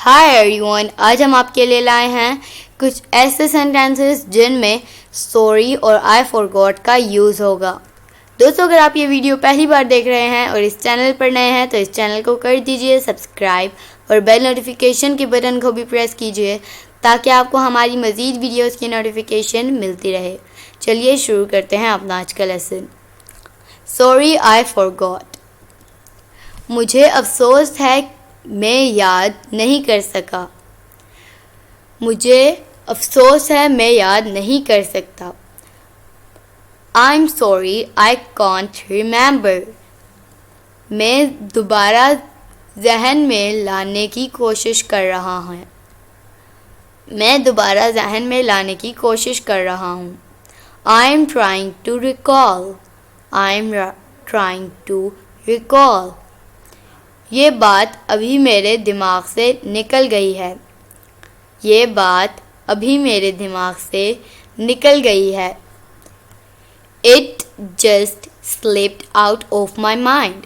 Hi everyone, आज हम आपके लिए लाए हैं कुछ ऐसे सेंटेंसेस जिनमें सॉरी और आई फॉरगॉट का यूज़ होगा। दोस्तों, अगर आप ये वीडियो पहली बार देख रहे हैं और इस चैनल पर नए हैं तो इस चैनल को कर दीजिए सब्सक्राइब और बेल नोटिफिकेशन के बटन को भी प्रेस कीजिए ताकि आपको हमारी मज़ीद वीडियोस की नोटिफिकेशन मिलती रहे। चलिए शुरू करते हैं अपना आज का लेसन। Sorry I forgot. मुझे अफसोस है मैं याद नहीं कर सका। मुझे अफसोस है मैं याद नहीं कर सकता। I'm sorry I can't remember। मैं दोबारा जहन में लाने की कोशिश कर रहा हूँ। मैं दोबारा जहन में लाने की कोशिश कर रहा हूँ। I'm trying to recall। I'm trying to recall। ये बात अभी मेरे दिमाग से निकल गई है। ये बात अभी मेरे दिमाग से निकल गई है। It just slipped out of my mind।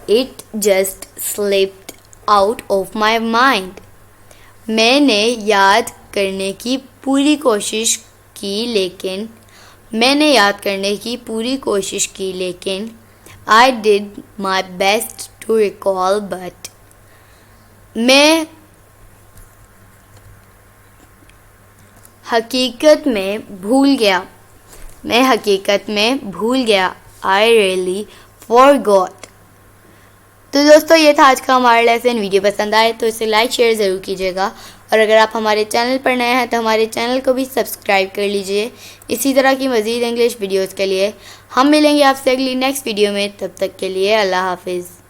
It just slipped out of my mind। मैंने याद करने की पूरी कोशिश की लेकिन I did my best to recall but मैं हकीकत में भूल गया। I really forgot। तो दोस्तों, ये था आज का हमारा लेसन। वीडियो पसंद आए तो इसे लाइक शेयर ज़रूर कीजिएगा और अगर आप हमारे चैनल पर नए हैं तो हमारे चैनल को भी सब्सक्राइब कर लीजिए इसी तरह की मज़ीद इंग्लिश वीडियोज़ के लिए। हम मिलेंगे आपसे अगली नेक्स्ट वीडियो में। तब तक के लिए अल्लाह हाफिज़।